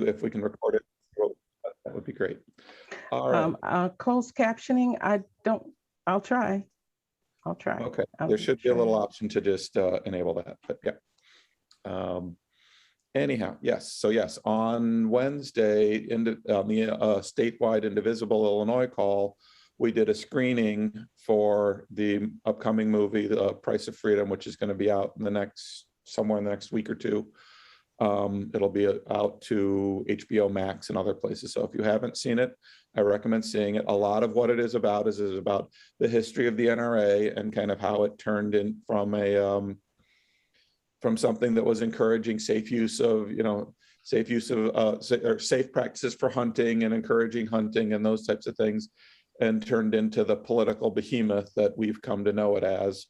if we can record it, that would be great. All right. Closed captioning, I'll try. Okay, there should be a little option to just enable that, but yeah. Anyhow, yes. So yes, on Wednesday, in the statewide Indivisible Illinois call, we did a screening for the upcoming movie, The Price of Freedom, which is going to be out in somewhere in the next week or two. It'll be out to HBO Max and other places. So if you haven't seen it, I recommend seeing it. A lot of what it is about the history of the NRA and kind of how it turned in from something that was encouraging safe practices for hunting and encouraging hunting and those types of things, and turned into the political behemoth that we've come to know it as,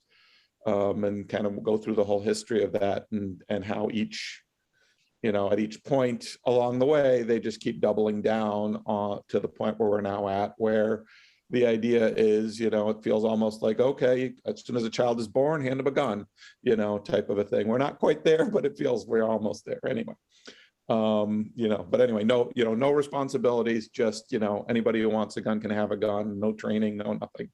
and kind of go through the whole history of that and how at each point along the way, they just keep doubling down to the point where we're now at, where the idea is, it feels almost like, okay, as soon as a child is born, hand them a gun, type of a thing. We're not quite there, but it feels we're almost there anyway. But anyway, no responsibilities, just, anybody who wants a gun can have a gun, no training, no nothing.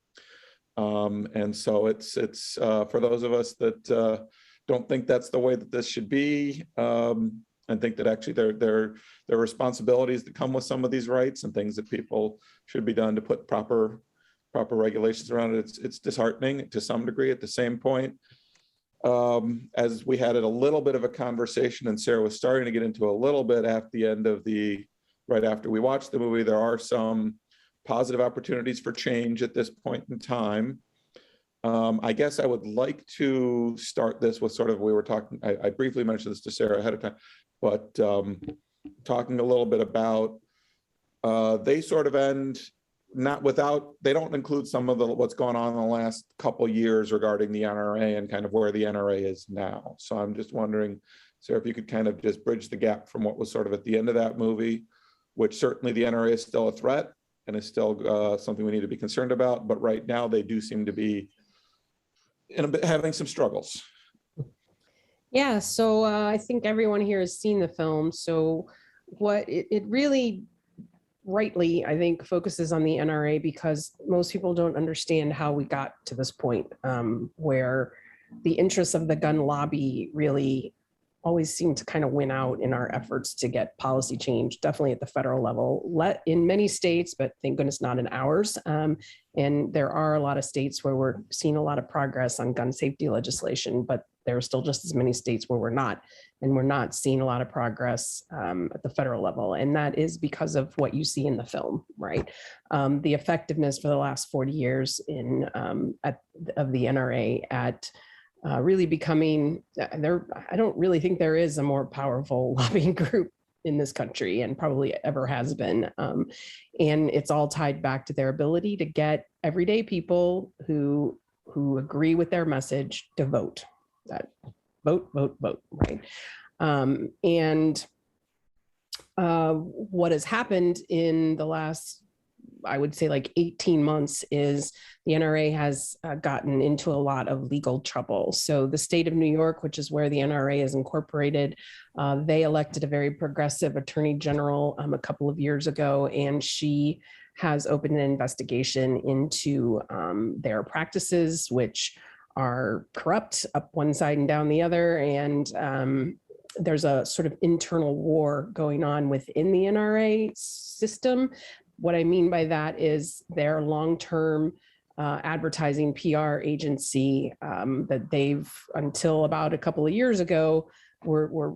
And so it's for those of us that don't think that's the way that this should be, and think that actually there are responsibilities that come with some of these rights and things that people should be done to put proper regulations around it. It's disheartening to some degree. At the same point, as we had a little bit of a conversation, and Sarah was starting to get into a little bit at the end of right after we watched the movie, there are some positive opportunities for change at this point in time. I guess I would like to start this with we were talking, I briefly mentioned this to Sarah ahead of time, but talking a little bit about, they sort of end they don't include some of what's gone on in the last couple of years regarding the NRA and kind of where the NRA is now. So I'm just wondering, Sarah, if you could kind of just bridge the gap from what was sort of at the end of that movie, which certainly the NRA is still a threat and is still something we need to be concerned about, but right now they do seem to be having some struggles. Yeah, so I think everyone here has seen the film. So what it really rightly, I think, focuses on the NRA, because most people don't understand how we got to this point, where the interests of the gun lobby really always seem to kind of win out in our efforts to get policy change, definitely at the federal level, in many states, but thank goodness not in ours. And there are a lot of states where we're seeing a lot of progress on gun safety legislation, but there are still just as many states where we're not. And we're not seeing a lot of progress at the federal level. And that is because of what you see in the film, right? The effectiveness for the last 40 years of the NRA at really becoming I don't really think there is a more powerful lobbying group in this country, and probably ever has been. And it's all tied back to their ability to get everyday people who agree with their message to vote. Vote, right? What has happened in the last, I would say, like 18 months is the NRA has gotten into a lot of legal trouble. So the state of New York, which is where the NRA is incorporated, they elected a very progressive attorney general a couple of years ago, and she has opened an investigation into their practices, which are corrupt up one side and down the other. And there's a sort of internal war going on within the NRA system. What I mean by that is their long-term advertising PR agency that they've, until about a couple of years ago, were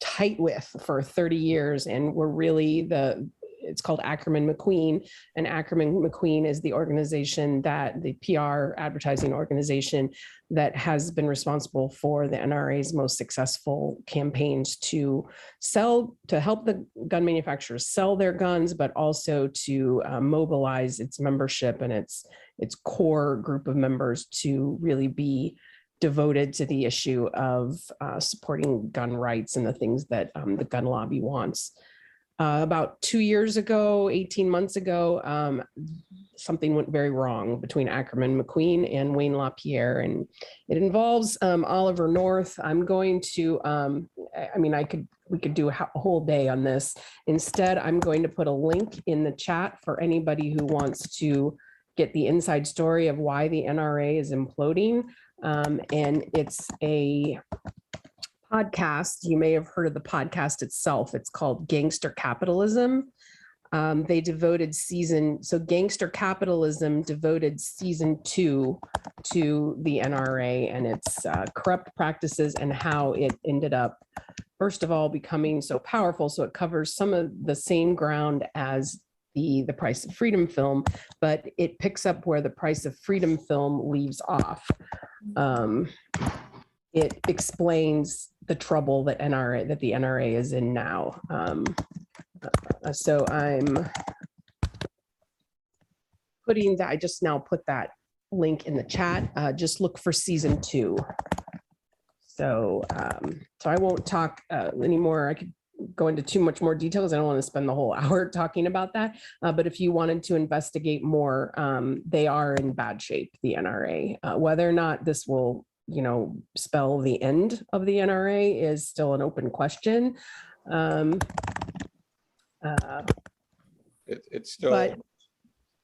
tight with for 30 years, and were really it's called Ackerman McQueen, and Ackerman McQueen is the organization the PR advertising organization that has been responsible for the NRA's most successful campaigns to help the gun manufacturers sell their guns, but also to mobilize its membership and its core group of members to really be devoted to the issue of supporting gun rights and the things that the gun lobby wants. About 2 years ago, 18 months ago, something went very wrong between Ackerman McQueen and Wayne LaPierre, and it involves Oliver North. I'm going to, we could do a whole day on this. Instead, I'm going to put a link in the chat for anybody who wants to get the inside story of why the NRA is imploding. And it's a podcast. You may have heard of the podcast itself. It's called Gangster Capitalism. They devoted Gangster Capitalism devoted season 2 to the NRA and its corrupt practices and how it ended up, first of all, becoming so powerful. So it covers some of the same ground as the Price of Freedom film, but it picks up where the Price of Freedom film leaves off. It explains the trouble that the NRA is in now. So I'm putting that, I just now put that link in the chat. Just look for season 2. So I won't talk anymore. I could go into too much more details. I don't want to spend the whole hour talking about that. But if you wanted to investigate more, they are in bad shape, the NRA. Whether or not this will, spell the end of the NRA is still an open question. It's still,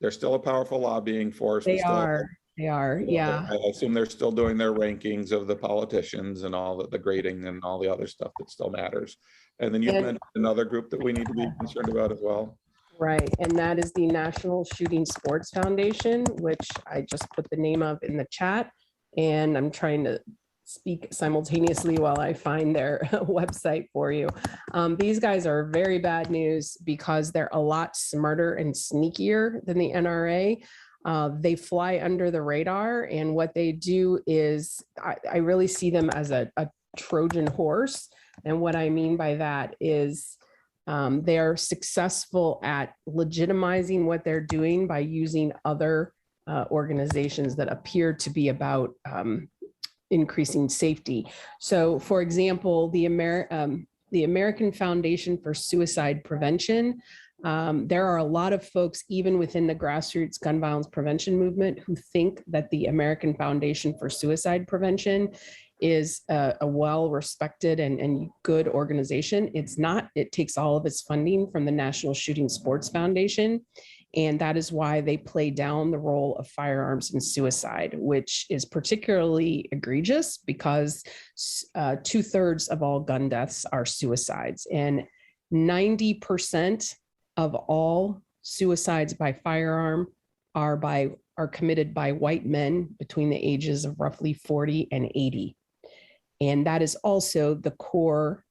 they're still a powerful lobbying force. They are, yeah. I assume they're still doing their rankings of the politicians and all the grading and all the other stuff that still matters. And then you mentioned another group that we need to be concerned about as well. Right, and that is the National Shooting Sports Foundation, which I just put the name of in the chat. And I'm trying to speak simultaneously while I find their website for you. These guys are very bad news because they're a lot smarter and sneakier than the NRA. They fly under the radar, and what they do is I really see them as a Trojan horse. And what I mean by that is they are successful at legitimizing what they're doing by using other organizations that appear to be about increasing safety. So, for example, the American Foundation for Suicide Prevention, there are a lot of folks, even within the grassroots gun violence prevention movement, who think that the American Foundation for Suicide Prevention is a well-respected and good organization. It's not. It takes all of its funding from the National Shooting Sports Foundation. And that is why they play down the role of firearms in suicide, which is particularly egregious because 2/3 of all gun deaths are suicides. And 90% of all suicides by firearm are committed by white men between the ages of roughly 40 and 80. And that is also the core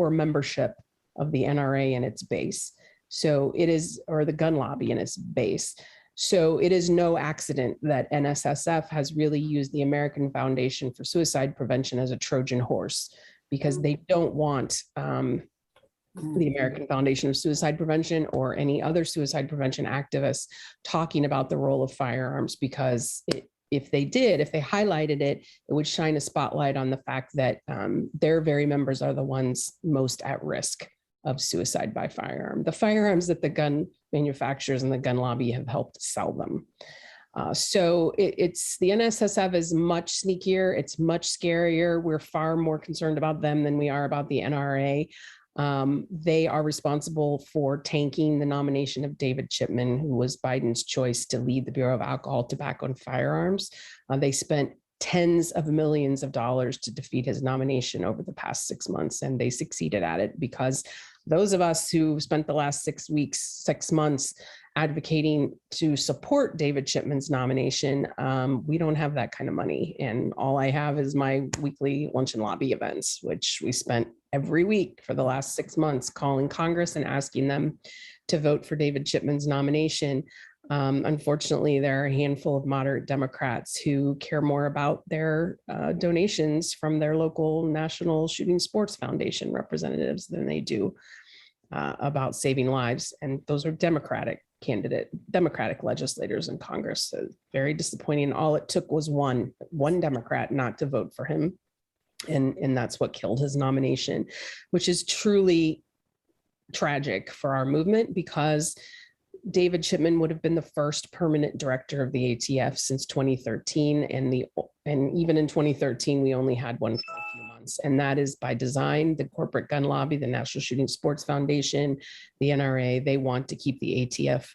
membership of the NRA and its base. So it is, or the gun lobby in its base. So it is no accident that NSSF has really used the American Foundation for Suicide Prevention as a Trojan horse, because they don't want the American Foundation of Suicide Prevention or any other suicide prevention activists talking about the role of firearms, because if they highlighted it, it would shine a spotlight on the fact that their very members are the ones most at risk of suicide by firearm, the firearms that the gun manufacturers and the gun lobby have helped sell them. So it's the NSSF is much sneakier. It's much scarier. We're far more concerned about them than we are about the NRA. They are responsible for tanking the nomination of David Chipman, who was Biden's choice to lead the Bureau of Alcohol, Tobacco, and Firearms. They spent tens of millions of dollars to defeat his nomination over the past 6 months, and they succeeded at it because those of us who spent the last 6 months advocating to support David Chipman's nomination, we don't have that kind of money. And all I have is my weekly Luncheon Lobby events, which we spent every week for the last 6 months calling Congress and asking them to vote for David Chipman's nomination. Unfortunately, there are a handful of moderate Democrats who care more about their donations from their local National Shooting Sports Foundation representatives than they do about saving lives. And those are Democratic legislators in Congress. So very disappointing. All it took was one Democrat not to vote for him. And that's what killed his nomination, which is truly tragic for our movement, because David Chipman would have been the first permanent director of the ATF since 2013. And even in 2013, we only had one for a few months. And that is by design. The corporate gun lobby, the National Shooting Sports Foundation, the NRA, they want to keep the ATF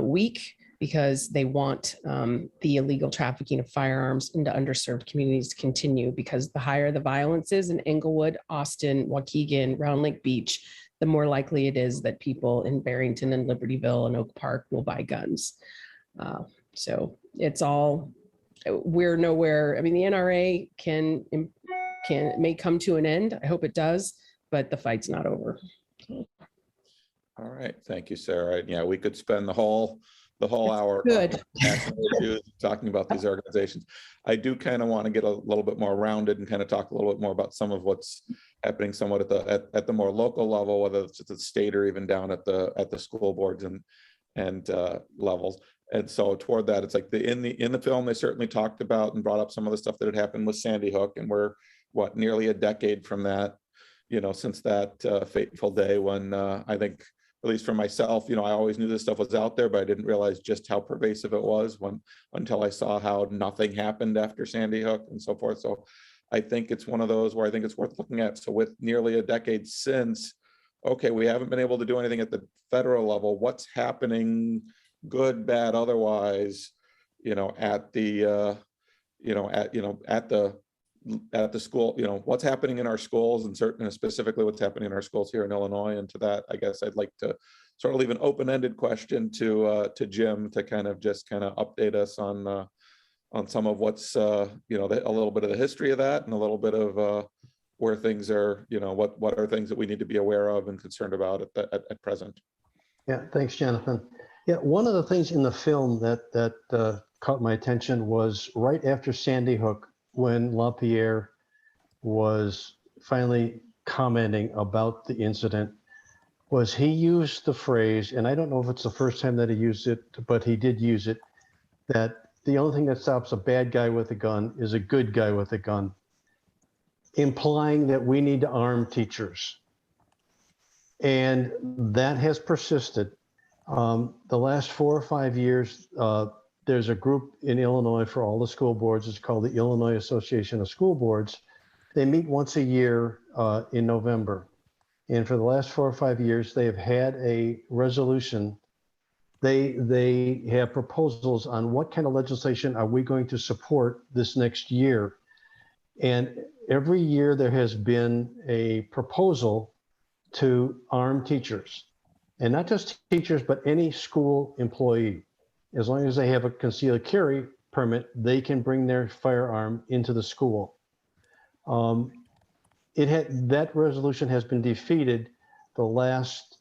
weak, because they want the illegal trafficking of firearms into underserved communities to continue, because the higher the violence is in Englewood, Austin, Waukegan, Round Lake Beach, the more likely it is that people in Barrington and Libertyville and Oak Park will buy guns. So it's all, we're nowhere. I mean, the NRA may come to an end. I hope it does, but the fight's not over. All right, thank you, Sarah. Yeah, we could spend the whole hour Good. talking about national issues, talking about these organizations. I do kind of want to get a little bit more rounded and kind of talk a little bit more about some of what's happening somewhat at the more local level, whether it's at the state or even down at the school boards and levels. And so toward that, it's like in the film, they certainly talked about and brought up some of the stuff that had happened with Sandy Hook, and we're nearly a decade from that, since that fateful day when I think, at least for myself, I always knew this stuff was out there, but I didn't realize just how pervasive it was until I saw how nothing happened after Sandy Hook and so forth. So I think it's one of those where I think it's worth looking at. So with nearly a decade since, okay, we haven't been able to do anything at the federal level. What's happening, good, bad, otherwise, at the school, what's happening in our schools, and certainly specifically what's happening in our schools here in Illinois. And to that, I guess I'd like to sort of leave an open-ended question to Jim to kind of update us on some of what's, a little bit of the history of that, and a little bit of where things are, what are things that we need to be aware of and concerned about at present. Yeah, thanks, Jonathan. Yeah, one of the things in the film that caught my attention was right after Sandy Hook, when LaPierre was finally commenting about the incident, was he used the phrase, and I don't know if it's the first time that he used it, but he did use it, that the only thing that stops a bad guy with a gun is a good guy with a gun, implying that we need to arm teachers. And that has persisted. The last 4 or 5 years, there's a group in Illinois for all the school boards. It's called the Illinois Association of School Boards. They meet once a year in November. And for the last 4 or 5 years, they have had a resolution. They have proposals on what kind of legislation are we going to support this next year. And every year there has been a proposal to arm teachers. And not just teachers, but any school employee. As long as they have a concealed carry permit, they can bring their firearm into the school. That resolution has been defeated the last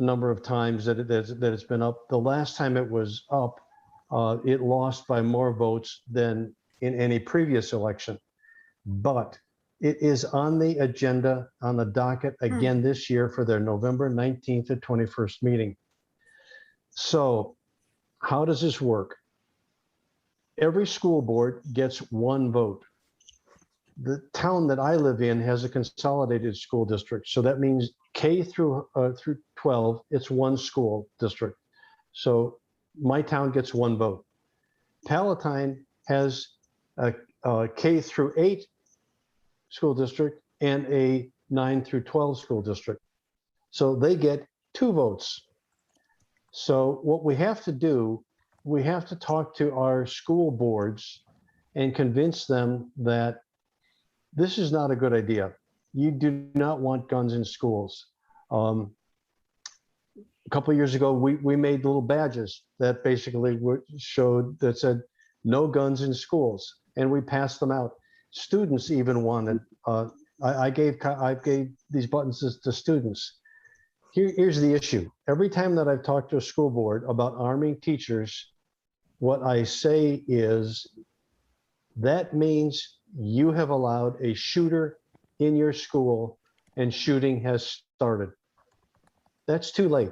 number of times that it's been up. The last time it was up, it lost by more votes than in any previous election. But it is on the agenda, on the docket again this year for their November 19th to 21st meeting. So how does this work? Every school board gets one vote. The town that I live in has a consolidated school district. So that means K through 12, it's one school district. So my town gets one vote. Palatine has a K through 8 school district and a 9 through 12 school district. So they get 2 votes. So what we have to do, we have to talk to our school boards and convince them that this is not a good idea. You do not want guns in schools. A couple of years ago, we made little badges that basically showed that said no guns in schools, and we passed them out. Students even wanted. I gave these buttons to students. Here's the issue. Every time that I've talked to a school board about arming teachers, what I say is that means you have allowed a shooter in your school and shooting has started. That's too late.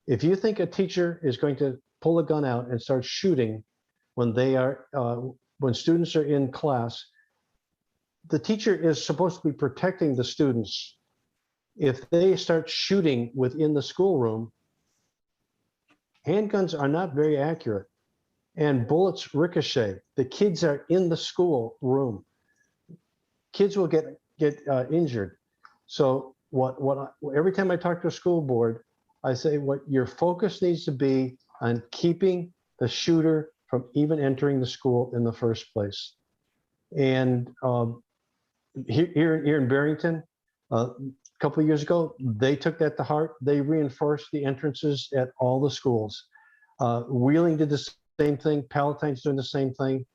If you think a teacher is going to pull a gun out and start shooting when when students are in class, the teacher is supposed to be protecting the students. if they start shooting within the schoolroom, handguns are not very accurate and bullets ricochet. The kids are in the school room. Kids will get injured. So every time I talk to a school board, I say what your focus needs to be on keeping the shooter from even entering the school in the first place. And here in Barrington, a couple of years ago, they took that to heart. They reinforced the entrances at all the schools. Wheeling did the same thing. Palatine's doing the same thing.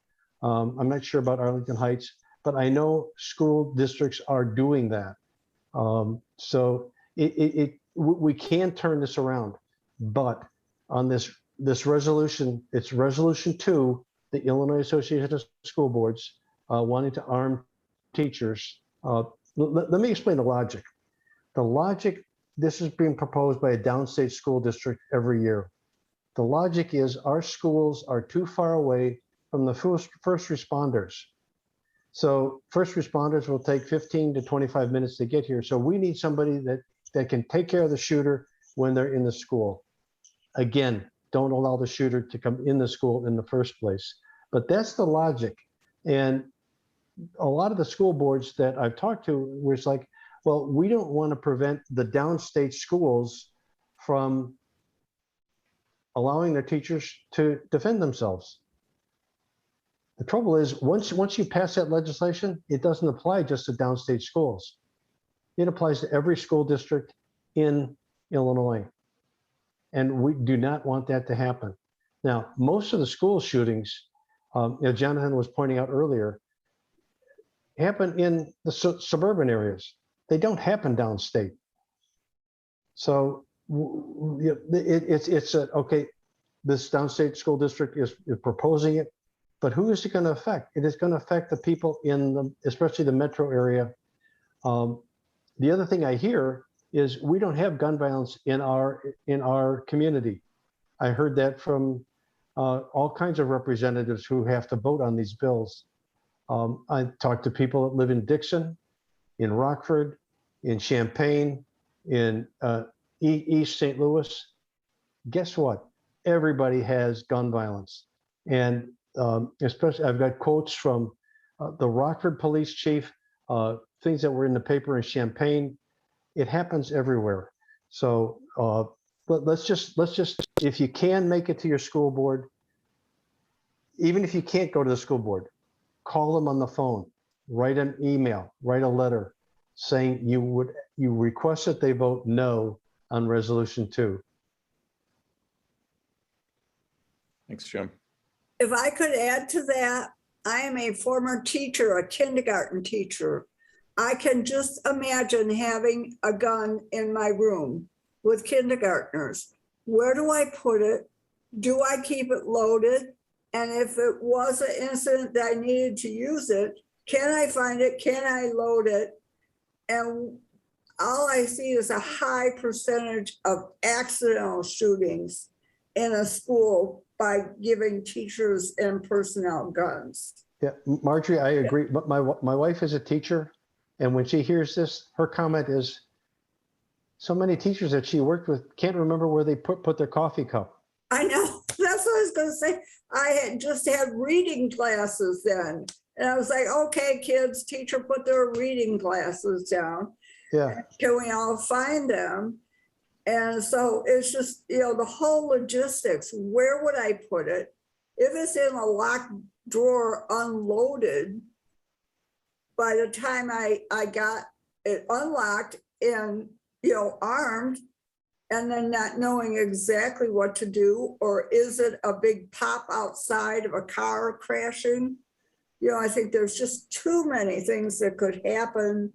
I'm not sure about Arlington Heights, but I know school districts are doing that. So we can turn this around, but on this resolution, it's resolution 2, the Illinois Association of School Boards wanting to arm teachers. Let me explain the logic. The logic, this is being proposed by a downstate school district every year. The logic is our schools are too far away from the first responders. So first responders will take 15 to 25 minutes to get here. So we need somebody that can take care of the shooter when they're in the school. Again, don't allow the shooter to come in the school in the first place. But that's the logic. And a lot of the school boards that I've talked to was like, well, we don't want to prevent the downstate schools from allowing their teachers to defend themselves. The trouble is, once you pass that legislation, it doesn't apply just to downstate schools. It applies to every school district in Illinois. And we do not want that to happen. Now, most of the school shootings, Jonathan was pointing out earlier, happen in the suburban areas. They don't happen downstate. So it's okay, this downstate school district is proposing it, but who is it going to affect? It is going to affect the people especially the metro area. The other thing I hear is we don't have gun violence in our community. I heard that from all kinds of representatives who have to vote on these bills. I talked to people that live in Dixon, in Rockford, in Champaign, in East St. Louis. Guess what? Everybody has gun violence. And especially, I've got quotes from the Rockford police chief, things that were in the paper in Champaign. It happens everywhere. So let's just, if you can make it to your school board, even if you can't go to the school board, call them on the phone, write an email, write a letter saying you request that they vote no on resolution 2. Thanks, Jim. If I could add to that, I am a former teacher, a kindergarten teacher. I can just imagine having a gun in my room with kindergartners. Where do I put it? Do I keep it loaded? And if it was an incident that I needed to use it, can I find it? Can I load it? And all I see is a high percentage of accidental shootings in a school by giving teachers and personnel guns. Yeah, Marjorie, I agree. But my wife is a teacher, and when she hears this, her comment is, so many teachers that she worked with can't remember where they put their coffee cup. I know, that's what I was gonna say. I had just had reading classes then. And I was like, okay, kids, teacher put their reading glasses down. Yeah. Can we all find them? And so it's just, the whole logistics, where would I put it? If it's in a locked drawer unloaded, by the time I got it unlocked and, armed, and then not knowing exactly what to do, or is it a big pop outside of a car crashing? I think there's just too many things that could happen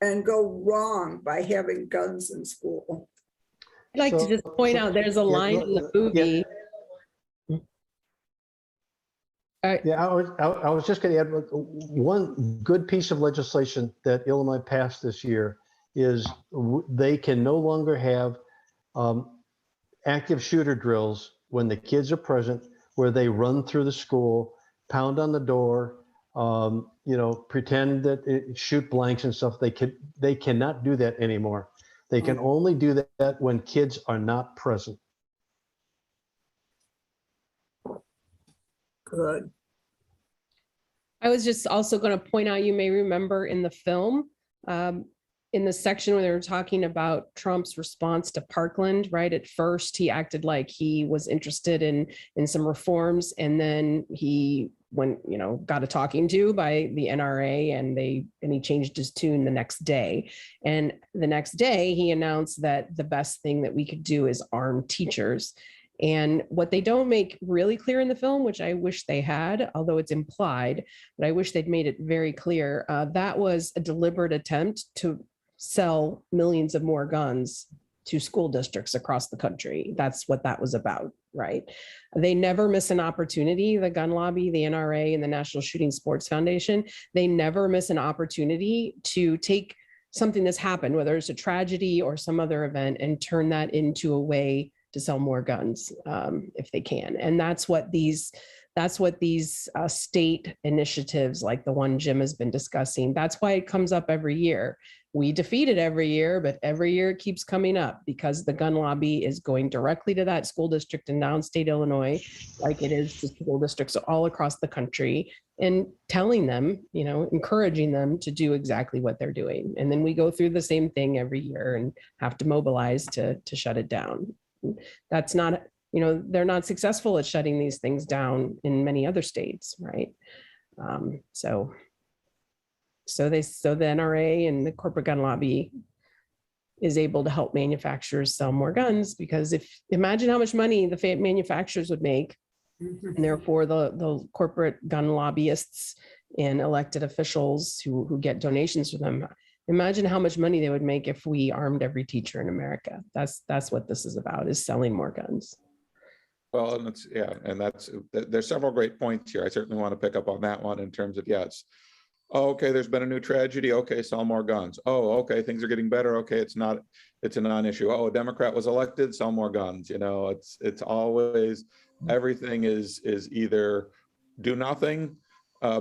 and go wrong by having guns in school. I'd like to just point out there's a line in the movie. Yeah, I was just going to add one good piece of legislation that Illinois passed this year is they can no longer have active shooter drills when the kids are present, where they run through the school, pound on the door, pretend that shoot blanks and stuff. They cannot do that anymore. They can only do that when kids are not present. Good. I was just also going to point out, you may remember in the film, in the section where they were talking about Trump's response to Parkland, right? At first, he acted like he was interested in some reforms, and then he got a talking to by the NRA, and he changed his tune the next day. And the next day, he announced that the best thing that we could do is arm teachers. And what they don't make really clear in the film, which I wish they had, although it's implied, but I wish they'd made it very clear, that was a deliberate attempt to sell millions of more guns to school districts across the country. That's what that was about, right? They never miss an opportunity, the gun lobby, the NRA, and the National Shooting Sports Foundation. They never miss an opportunity to take something that's happened, whether it's a tragedy or some other event, and turn that into a way to sell more guns if they can. And that's what these state initiatives, like the one Jim has been discussing, that's why it comes up every year. We defeat it every year, but every year it keeps coming up because the gun lobby is going directly to that school district in downstate Illinois, like it is to school districts all across the country, and telling them, encouraging them to do exactly what they're doing. And then we go through the same thing every year and have to mobilize to shut it down. That's not, they're not successful at shutting these things down in many other states, right? So the NRA and the corporate gun lobby is able to help manufacturers sell more guns, because imagine how much money the manufacturers would make, and therefore the corporate gun lobbyists and elected officials who get donations from them. Imagine how much money they would make if we armed every teacher in America. That's what this is about, is selling more guns. Well, and there's several great points here. I certainly want to pick up on that one in terms of, okay, there's been a new tragedy. Okay, sell more guns. Oh, okay, things are getting better. Okay, it's a non-issue. Oh, a Democrat was elected, sell more guns. It's always, everything is either do nothing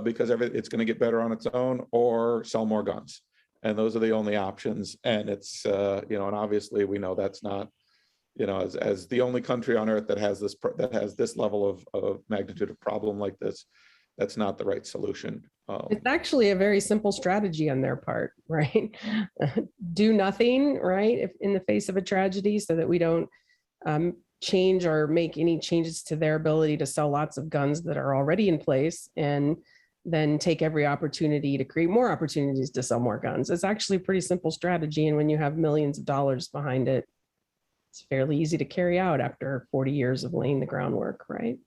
because it's going to get better on its own, or sell more guns. And those are the only options. And it's, and obviously we know that's not, as the only country on earth that has this level of magnitude of problem like this, that's not the right solution. It's actually a very simple strategy on their part, right? Do nothing, right? If in the face of a tragedy, so that we don't change or make any changes to their ability to sell lots of guns that are already in place, and then take every opportunity to create more opportunities to sell more guns. It's actually a pretty simple strategy. And when you have millions of dollars behind it, it's fairly easy to carry out after 40 years of laying the groundwork, right?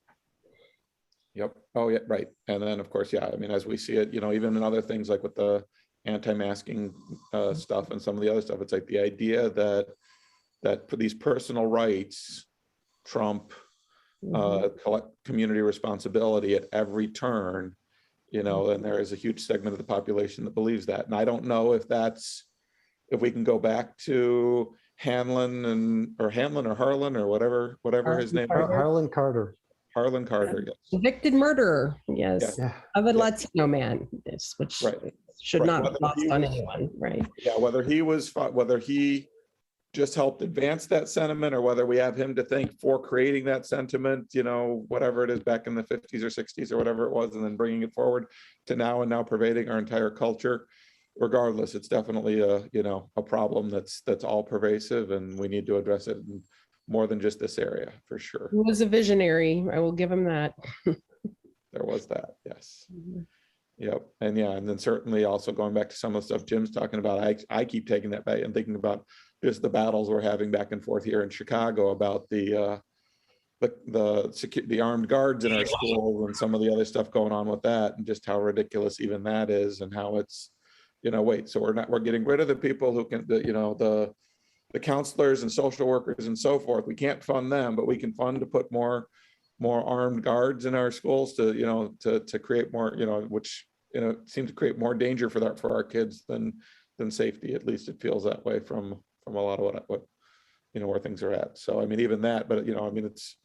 Yep. Oh, yeah, right. And then, of course, as we see it, even in other things like with the anti-masking stuff and some of the other stuff, it's like the idea that for these personal rights trump collect community responsibility at every turn. And there is a huge segment of the population that believes that. And I don't know if we can go back to Harlan or whatever his name is. Harlan Carter. Harlan Carter, yes. Convicted murderer, yes, of a Latino man, which should not be lost on anyone, right? Yeah, whether he just helped advance that sentiment, or whether we have him to thank for creating that sentiment, whatever it is, back in the 50s or 60s or whatever it was, and then bringing it forward to now and now pervading our entire culture. Regardless, it's definitely a problem that's all pervasive, and we need to address it in more than just this area, for sure. He was a visionary. I will give him that. There was that, yes. Yep. And and then certainly also going back to some of the stuff Jim's talking about, I keep taking that back and thinking about just the battles we're having back and forth here in Chicago about the armed guards in our schools and some of the other stuff going on with that, and just how ridiculous even that is, and how it's, so we're getting rid of the people who can, the counselors and social workers and so forth. We can't fund them, but we can fund to put more armed guards in our schools to create more, which seem to create more danger for our kids than safety. At least it feels that way from a lot of what where things are at. So even that, but it's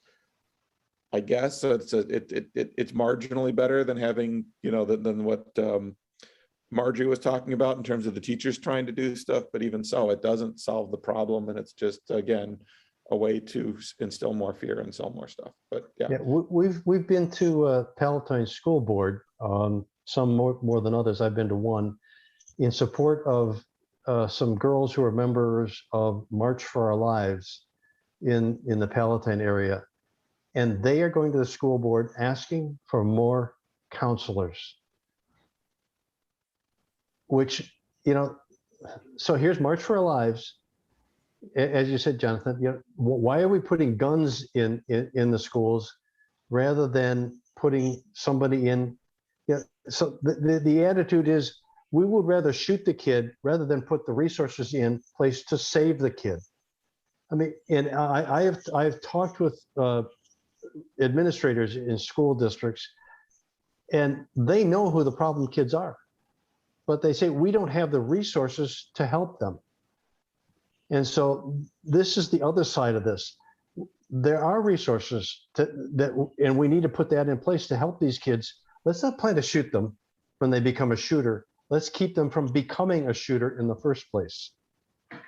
I guess. So it's marginally better than having, than what Marjorie was talking about in terms of the teachers trying to do stuff. But even so, it doesn't solve the problem. And it's just, again, a way to instill more fear and sell more stuff. But yeah. We've been to Palatine School Board, some more than others. I've been to one in support of some girls who are members of March for Our Lives in the Palatine area. And they are going to the school board asking for more counselors, which, so here's March for Our Lives. As you said, Jonathan, why are we putting guns in the schools rather than putting somebody in? So the attitude is we would rather shoot the kid rather than put the resources in place to save the kid. I mean, and I've talked with administrators in school districts, and they know who the problem kids are, but they say we don't have the resources to help them. And so this is the other side of this. There are resources and we need to put that in place to help these kids. Let's not plan to shoot them when they become a shooter. Let's keep them from becoming a shooter in the first place.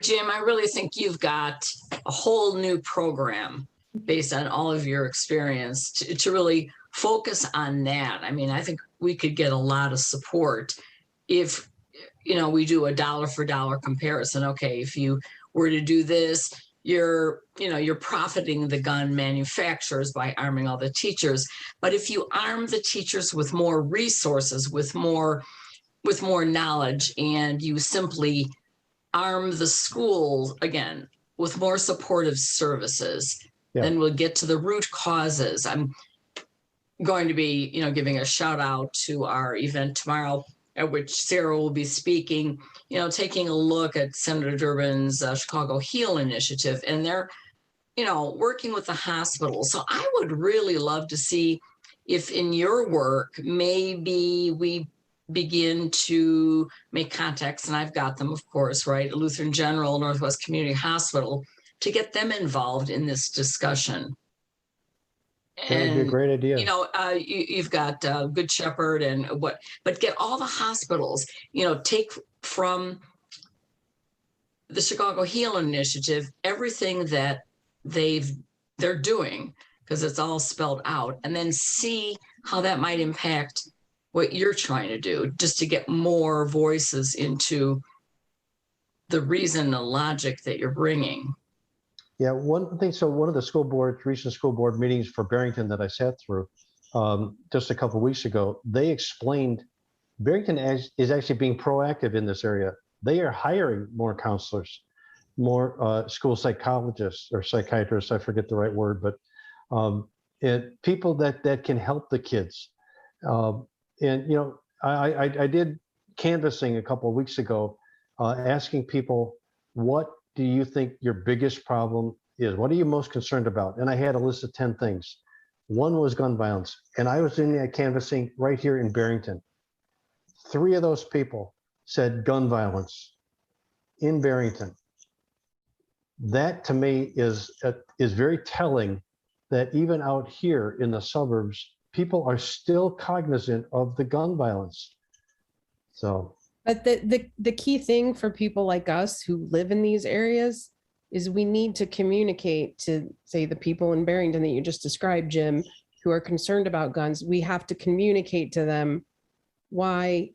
Jim, I really think you've got a whole new program based on all of your experience to really focus on that. I mean, I think we could get a lot of support if, we do a dollar for dollar comparison. Okay, if you were to do this, you're profiting the gun manufacturers by arming all the teachers. But if you arm the teachers with more resources, with more knowledge, and you simply arm the schools again with more supportive services, then we'll get to the root causes. I'm going to be, giving a shout out to our event tomorrow, at which Sarah will be speaking, taking a look at Senator Durbin's Chicago Heal initiative, and they're, working with the hospitals. So I would really love to see if in your work, maybe we begin to make contacts, and I've got them, of course, right? Lutheran General, Northwest Community Hospital, to get them involved in this discussion. That would be a great idea. You've got Good Shepherd but get all the hospitals, take from the Chicago Heal Initiative, everything that they're doing, because it's all spelled out, and then see how that might impact what you're trying to do, just to get more voices into the reason, the logic that you're bringing. Yeah, one thing. So one of the recent school board meetings for Barrington that I sat through just a couple of weeks ago, they explained Barrington is actually being proactive in this area. They are hiring more counselors, more school psychologists or psychiatrists. I forget the right word, but and people that can help the kids. And I did canvassing a couple of weeks ago, asking people, what do you think your biggest problem is? What are you most concerned about? And I had a list of 10 things. One was gun violence. And I was doing that canvassing right here in Barrington. 3 of those people said gun violence in Barrington. That to me is very telling that even out here in the suburbs, people are still cognizant of the gun violence. So. But the key thing for people like us who live in these areas is we need to communicate to, say, the people in Barrington that you just described, Jim, who are concerned about guns. We have to communicate to them why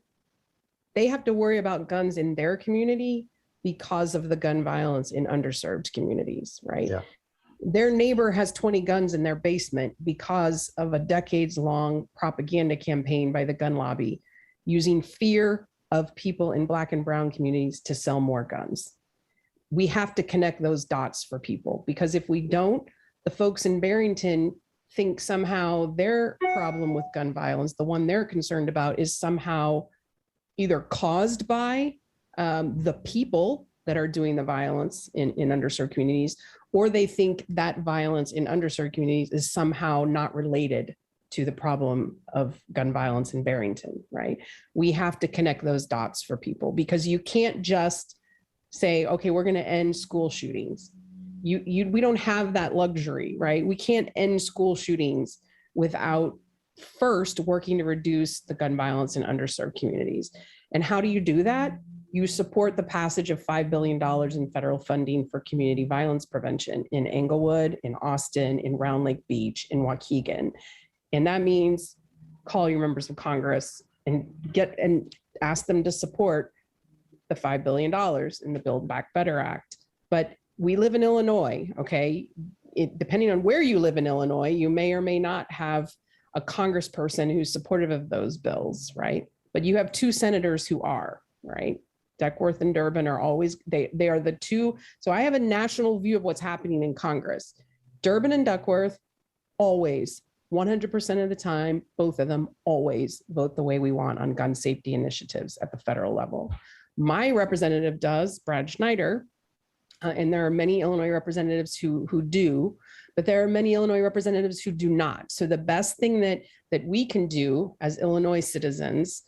they have to worry about guns in their community because of the gun violence in underserved communities, right? Yeah. Their neighbor has 20 guns in their basement because of a decades-long propaganda campaign by the gun lobby using fear of people in Black and brown communities to sell more guns. We have to connect those dots for people, because if we don't, the folks in Barrington think somehow their problem with gun violence, the one they're concerned about, is somehow either caused by the people that are doing the violence in underserved communities, or they think that violence in underserved communities is somehow not related to the problem of gun violence in Barrington, right? We have to connect those dots for people, because you can't just say, okay, we're going to end school shootings. we don't have that luxury, right? We can't end school shootings without first working to reduce the gun violence in underserved communities. And how do you do that? You support the passage of $5 billion in federal funding for community violence prevention in Englewood, in Austin, in Round Lake Beach, in Waukegan. And that means call your members of Congress and ask them to support the $5 billion in the Build Back Better Act. But we live in Illinois, okay? Depending on where you live in Illinois, you may or may not have a congressperson who's supportive of those bills, right? But you have 2 senators who are, right? Duckworth and Durbin are always, they are the 2. So I have a national view of what's happening in Congress. Durbin and Duckworth always, 100% of the time, both of them always vote the way we want on gun safety initiatives at the federal level. My representative does, Brad Schneider, and there are many Illinois representatives who do, but there are many Illinois representatives who do not. So the best thing that we can do as Illinois citizens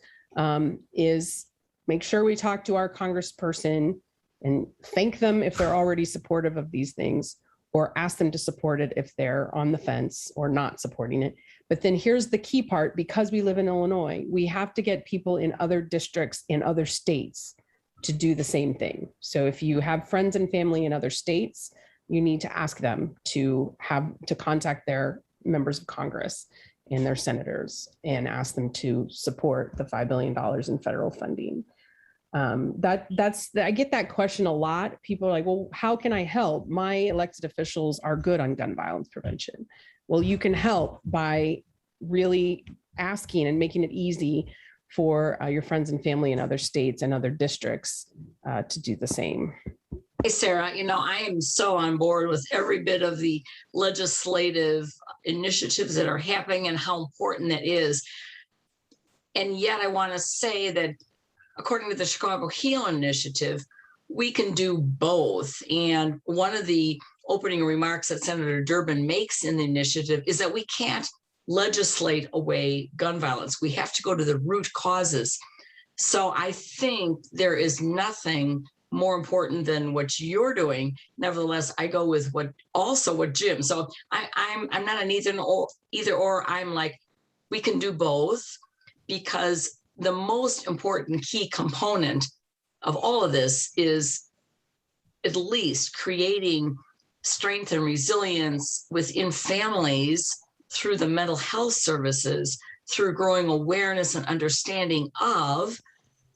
is make sure we talk to our congressperson and thank them if they're already supportive of these things, or ask them to support it if they're on the fence or not supporting it. But then here's the key part, because we live in Illinois, we have to get people in other districts in other states to do the same thing. So if you have friends and family in other states, you need to ask them to contact their members of Congress and their senators and ask them to support the $5 billion in federal funding. I get that question a lot. People are like, well, how can I help? My elected officials are good on gun violence prevention. Well, you can help by really asking and making it easy for your friends and family in other states and other districts to do the same. Hey, Sarah, I am so on board with every bit of the legislative initiatives that are happening and how important that is. And yet I want to say that according to the Chicago Heal Initiative, we can do both. And one of the opening remarks that Senator Durbin makes in the initiative is that we can't legislate away gun violence. We have to go to the root causes. So I think there is nothing more important than what you're doing. Nevertheless, I go with what Jim. So I'm not an either or. I'm like, we can do both, because the most important key component of all of this is at least creating strength and resilience within families through the mental health services, through growing awareness and understanding of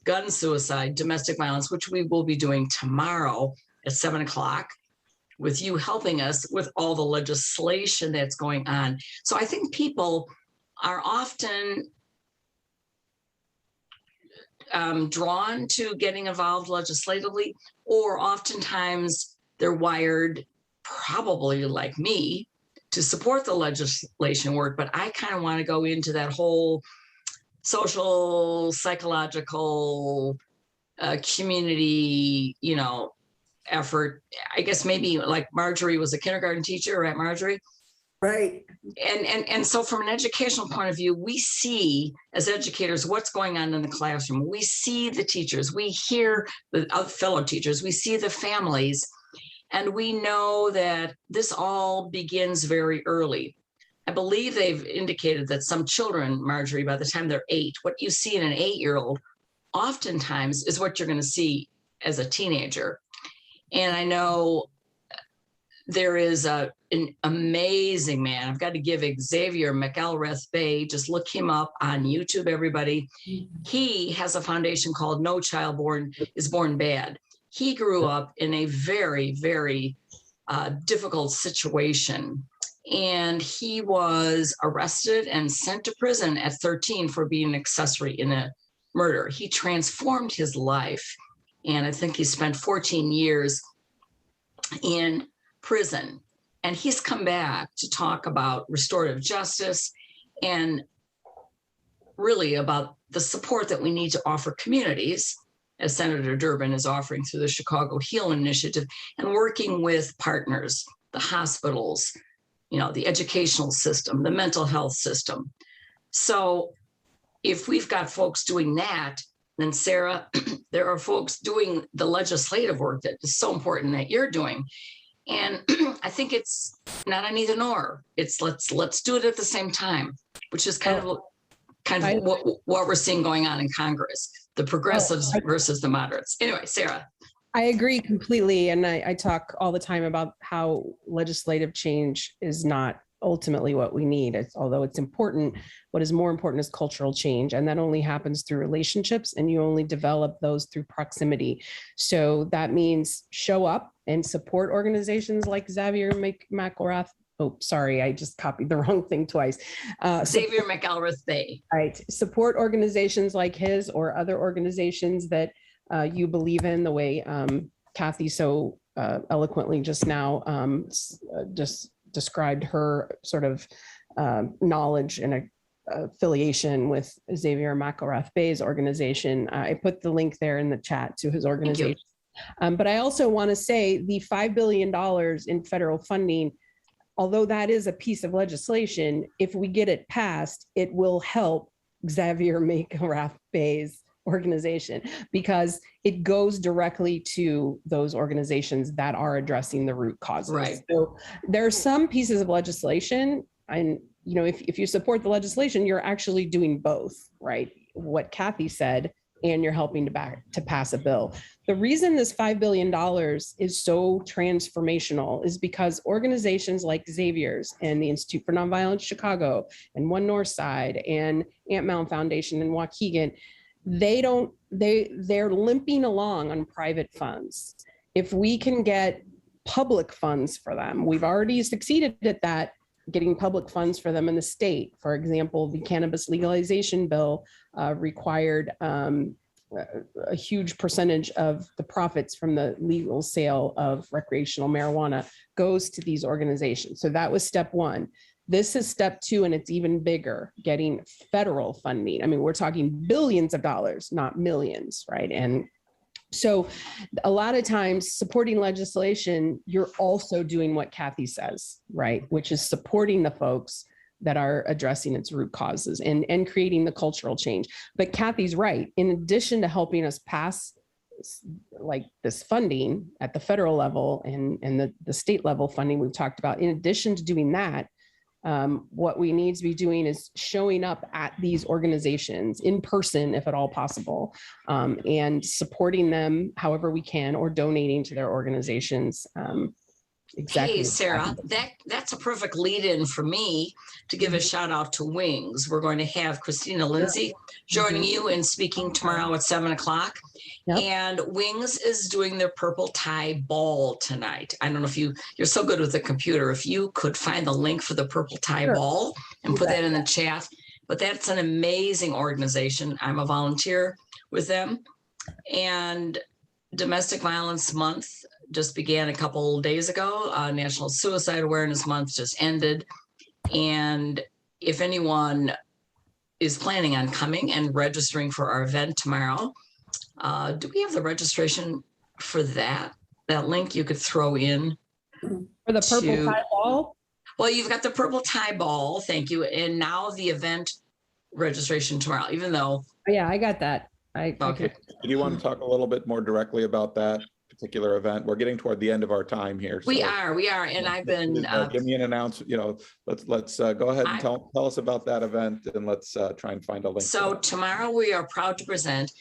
gun suicide, domestic violence, which we will be doing tomorrow at 7:00, with you helping us with all the legislation that's going on. So I think people are often drawn to getting involved legislatively, or oftentimes they're wired, probably like me, to support the legislation work. But I kind of want to go into that whole social, psychological, community, effort. I guess maybe like Marjorie was a kindergarten teacher, right, Marjorie? Right. And so from an educational point of view, we see as educators what's going on in the classroom. We see the teachers, we hear the fellow teachers, we see the families, and we know that this all begins very early. I believe they've indicated that some children, Marjorie, by the time they're 8, what you see in an 8-year-old oftentimes is what you're going to see as a teenager. And I know there is an amazing man. I've got to give Xavier McElrath Bay, just look him up on YouTube, everybody. He has a foundation called No Child is Born Bad. He grew up in a very, very difficult situation. And he was arrested and sent to prison at 13 for being an accessory in a murder. He transformed his life. And I think he spent 14 years in prison. And he's come back to talk about restorative justice and really about the support that we need to offer communities, as Senator Durbin is offering through the Chicago Heal Initiative, and working with partners, the hospitals, the educational system, the mental health system. So if we've got folks doing that, then Sarah, there are folks doing the legislative work that is so important that you're doing. And I think it's not an either nor. It's let's do it at the same time, which is kind of what we're seeing going on in Congress, the progressives versus the moderates. Anyway, Sarah. I agree completely. And I talk all the time about how legislative change is not ultimately what we need. Although it's important, what is more important is cultural change. And that only happens through relationships, and you only develop those through proximity. So that means show up and support organizations like Xavier McElrath. Oh, sorry, I just copied the wrong thing twice. Xavier McElrath Bay. Right. Support organizations like his or other organizations that you believe in, the way Kathy so eloquently just now just described her sort of knowledge and affiliation with Xavier McElrath Bay's organization. I put the link there in the chat to his organization. But I also want to say the $5 billion in federal funding, although that is a piece of legislation, if we get it passed, it will help Xavier McElrath Bay's organization, because it goes directly to those organizations that are addressing the root causes. Right. So there are some pieces of legislation, and if you support the legislation, you're actually doing both, right? What Kathy said, and you're helping to pass a bill. The reason this $5 billion is so transformational is because organizations like Xavier's and the Institute for Nonviolence Chicago and One Northside and Ant Mountain Foundation and Waukegan, they're limping along on private funds. If we can get public funds for them, we've already succeeded at that, getting public funds for them in the state. For example, the cannabis legalization bill required a huge percentage of the profits from the legal sale of recreational marijuana goes to these organizations. So that was step one. This is step two, and it's even bigger, getting federal funding. I mean, we're talking billions of dollars, not millions, right? And so a lot of times supporting legislation, you're also doing what Kathy says, right? Which is supporting the folks that are addressing its root causes and creating the cultural change. But Kathy's right. In addition to helping us pass like this funding at the federal level and the state level funding we've talked about, in addition to doing that, what we need to be doing is showing up at these organizations in person, if at all possible, and supporting them however we can, or donating to their organizations. Exactly. Hey, Sarah, that's a perfect lead in for me to give a shout out to Wings. We're going to have Christina Lindsay joining you and speaking tomorrow at 7:00. Yep. And Wings is doing their purple tie ball tonight. I don't know if you're so good with the computer, if you could find the link for the purple tie ball and put that in the chat. But that's an amazing organization. I'm a volunteer with them. And Domestic Violence Month just began a couple days ago. National Suicide Awareness Month just ended. And if anyone is planning on coming and registering for our event tomorrow, do we have the registration for that link you could throw in? For the purple tie ball? Well, you've got the purple tie ball, thank you. And now the event registration tomorrow, even though. Yeah, I got that. Okay. Do you want to talk a little bit more directly about that particular event? We're getting toward the end of our time here. So we are. And I've been. Give me an announcement, let's go ahead and tell us about that event, and let's try and find a link. So tomorrow we are proud to present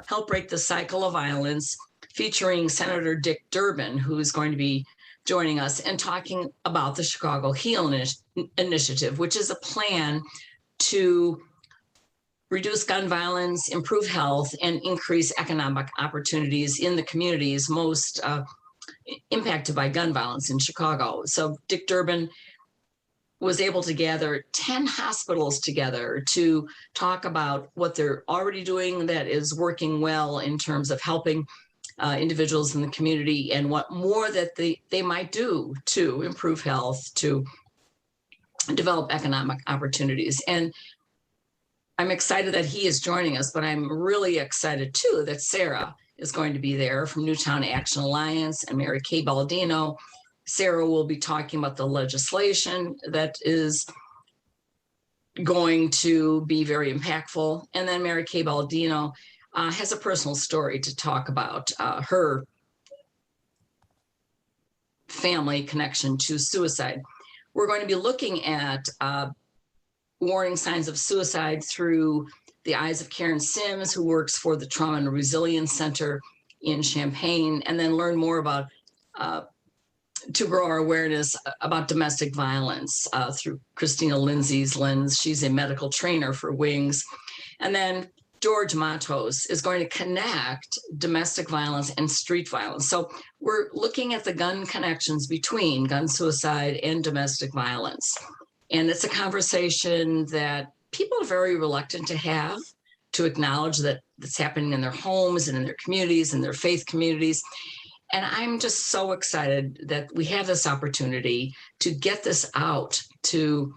Help Break the Cycle of Violence, featuring Senator Dick Durbin, who is going to be joining us and talking about the Chicago HEAL Initiative, which is a plan to reduce gun violence, improve health, and increase economic opportunities in the communities most impacted by gun violence in Chicago. So Dick Durbin was able to gather 10 hospitals together to talk about what they're already doing that is working well in terms of helping individuals in the community, and what more that they might do to improve health, to develop economic opportunities. And I'm excited that he is joining us, but I'm really excited too that Sarah is going to be there from Newtown Action Alliance, and Mary Kay Baldino. Sarah will be talking about the legislation that is going to be very impactful. And then Mary Kay Baldino has a personal story to talk about. Her family connection to suicide. We're going to be looking at warning signs of suicide through the eyes of Karen Sims, who works for the Trauma and Resilience Center in Champaign, and then learn more about to grow our awareness about domestic violence through Christina Lindsay's lens. She's a medical trainer for WINGS. And then George Matos is going to connect domestic violence and street violence. So we're looking at the gun connections between gun suicide and domestic violence. And it's a conversation that people are very reluctant to have, to acknowledge that it's happening in their homes and in their communities and their faith communities. And I'm just so excited that we have this opportunity to get this out to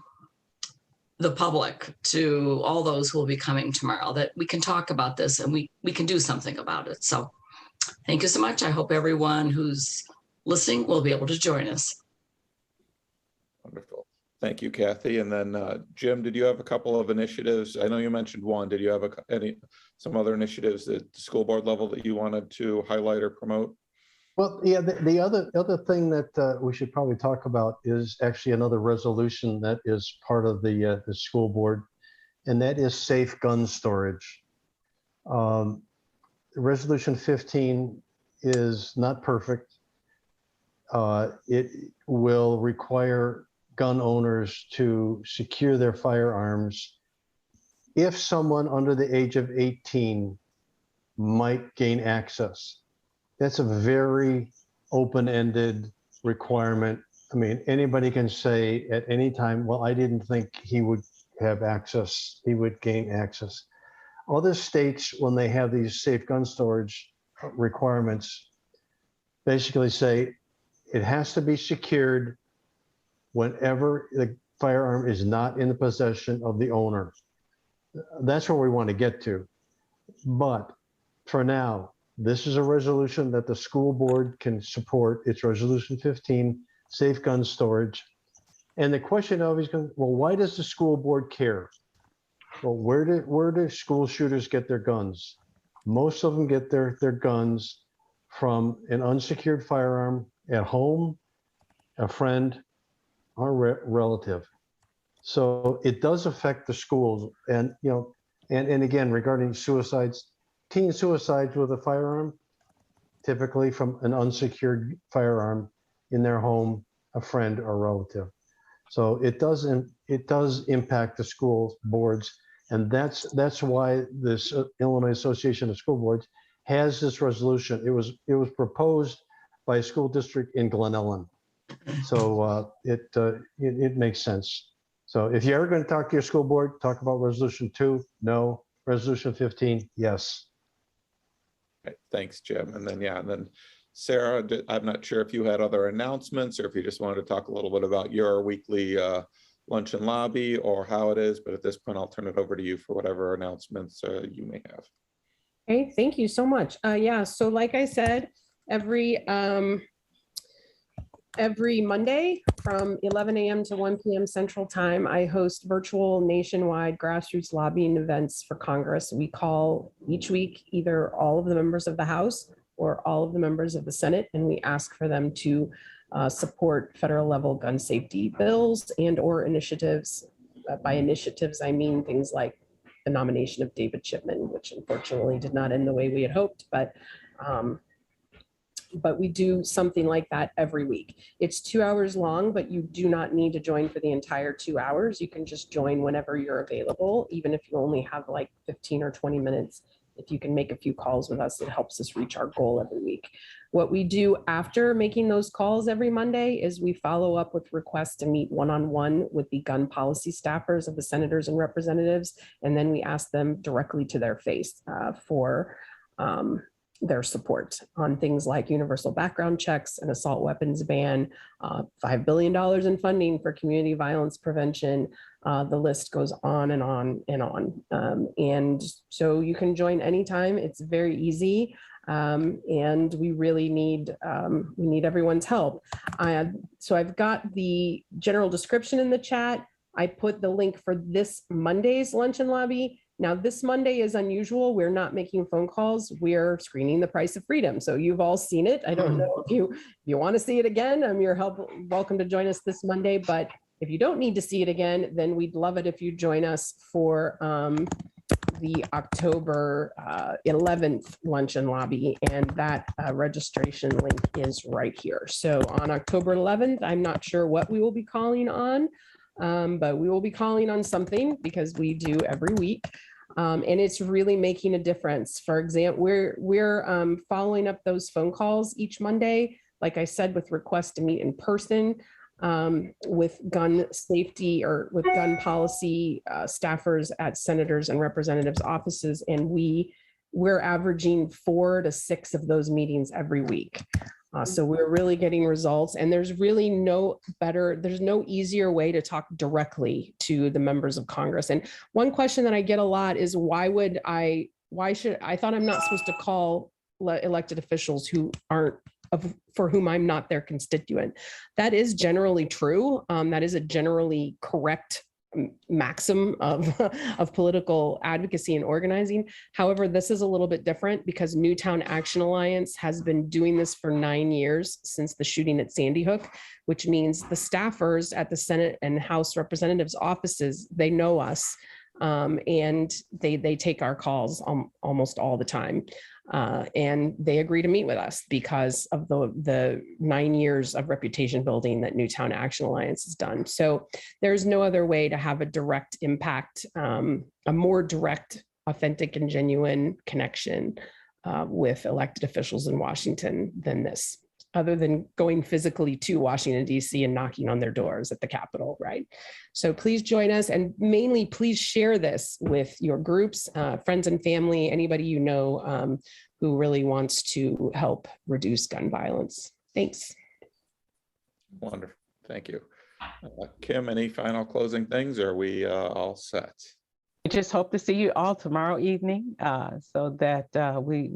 the public, to all those who will be coming tomorrow, that we can talk about this and we can do something about it. So thank you so much. I hope everyone who's listening will be able to join us. Wonderful. Thank you, Kathy. And then Jim, did you have a couple of initiatives? I know you mentioned one. Did you have some other initiatives at the school board level that you wanted to highlight or promote? Well, yeah, the other thing that we should probably talk about is actually another resolution that is part of the school board, and that is safe gun storage. Resolution 15 is not perfect. It will require gun owners to secure their firearms if someone under the age of 18 might gain access. That's a very open-ended requirement. I mean, anybody can say at any time, well, I didn't think he would have access, he would gain access. Other states, when they have these safe gun storage requirements, basically say it has to be secured whenever the firearm is not in the possession of the owner. That's where we want to get to. But for now, this is a resolution that the school board can support. It's resolution 15, safe gun storage. And the question always comes, well, why does the school board care? Well, where do school shooters get their guns? Most of them get their guns from an unsecured firearm at home, a friend, or relative. So it does affect the schools. And, you know, and again, regarding suicides, teen suicides with a firearm, typically from an unsecured firearm in their home, a friend or relative. So it does impact the school boards. And that's why this Illinois Association of School Boards has this resolution. It was proposed by a school district in Glen Ellen. So it makes sense. So if you're ever going to talk to your school board, talk about resolution 2, no. Resolution 15, yes. Okay, thanks, Jim. And then Sarah, I'm not sure if you had other announcements or if you just wanted to talk a little bit about your weekly Luncheon Lobby or how it is, but at this point, I'll turn it over to you for whatever announcements you may have. Okay, thank you so much. Yeah, so like I said, every Monday from 11 a.m. to 1 p.m. Central Time, I host virtual nationwide grassroots lobbying events for Congress. We call each week either all of the members of the House or all of the members of the Senate, and we ask for them to support federal level gun safety bills and or initiatives. By initiatives, I mean things like the nomination of David Chipman, which unfortunately did not end the way we had hoped, but we do something like that every week. It's 2 hours long, but you do not need to join for the entire 2 hours. You can just join whenever you're available, even if you only have like 15 or 20 minutes. If you can make a few calls with us, it helps us reach our goal every week. What we do after making those calls every Monday is we follow up with requests to meet one-on-one with the gun policy staffers of the senators and representatives, and then we ask them directly to their face for their support on things like universal background checks, an assault weapons ban, $5 billion in funding for community violence prevention. The list goes on and on and on. And so you can join anytime. It's very easy. And we really need everyone's help. So I've got the general description in the chat. I put the link for this Monday's Luncheon Lobby. Now, this Monday is unusual. We're not making phone calls. We're screening the price of freedom. So you've all seen it. I don't know if you want to see it again. You're welcome to join us this Monday. But if you don't need to see it again, then we'd love it if you join us for the October 11th Luncheon Lobby, and that registration link is right here. So on October 11th, I'm not sure what we will be calling on, but we will be calling on something because we do every week. And it's really making a difference. For example, we're following up those phone calls each Monday, like I said, with requests to meet in person. With gun safety or with gun policy staffers at senators and representatives' offices. And we're averaging 4 to 6 of those meetings every week. So we're really getting results, and there's really there's no easier way to talk directly to the members of Congress. And one question that I get a lot is I thought I'm not supposed to call elected officials who aren't for whom I'm not their constituent. That is generally true. That is a generally correct maxim of political advocacy and organizing. However, this is a little bit different because Newtown Action Alliance has been doing this for 9 years since the shooting at Sandy Hook, which means the staffers at the Senate and House Representatives offices, they know us. And they take our calls almost all the time. And they agree to meet with us because of the 9 years of reputation building that Newtown Action Alliance has done. So there's no other way to have a direct impact, a more direct, authentic, and genuine connection with elected officials in Washington than this, other than going physically to Washington, D.C. and knocking on their doors at the Capitol, right? So please join us, and mainly please share this with your groups, friends and family, anybody you know who really wants to help reduce gun violence. Thanks. Wonderful. Thank you. Kim, any final closing things, or are we all set? We just hope to see you all tomorrow evening so that we're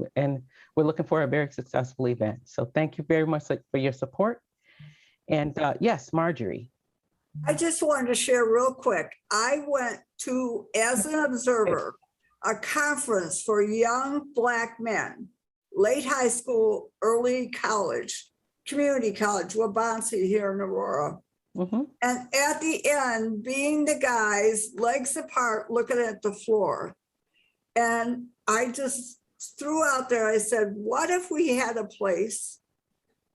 looking for a very successful event. So thank you very much for your support. And yes, Marjorie. I just wanted to share real quick. I went to, as an observer, a conference for young Black men, late high school, early college, community college, Wabansie here in Aurora. Mm-hmm. And at the end, being the guys, legs apart, looking at the floor. And I just threw out there, I said, what if we had a place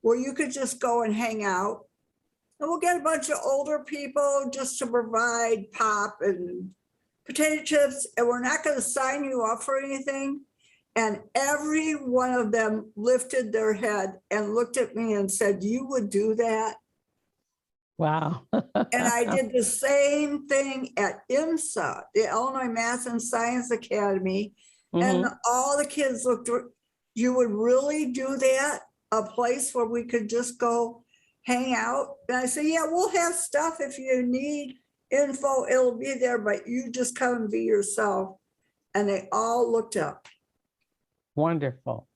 where you could just go and hang out? And we'll get a bunch of older people just to provide pop and potato chips, and we're not going to sign you up for anything. And every one of them lifted their head and looked at me and said, you would do that? Wow. And I did the same thing at IMSA, the Illinois Math and Science Academy. Mm-hmm. And all the kids looked, you would really do that? A place where we could just go hang out? And I said, yeah, we'll have stuff. If you need info, it'll be there, but you just come and be yourself. And they all looked up. Wonderful.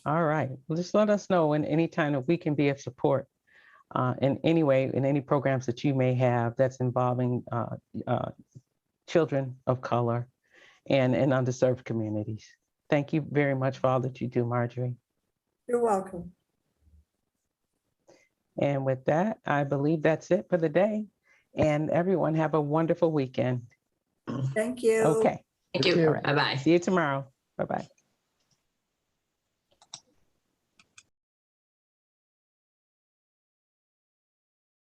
All right. Well, just let us know any time that we can be of support in any way, in any programs that you may have that's involving children of color and underserved communities. Thank you very much for all that you do, Marjorie. You're welcome. And with that, I believe that's it for the day. And everyone have a wonderful weekend. Thank you. Okay. Thank you. All right. Bye-bye. See you tomorrow. Bye-bye.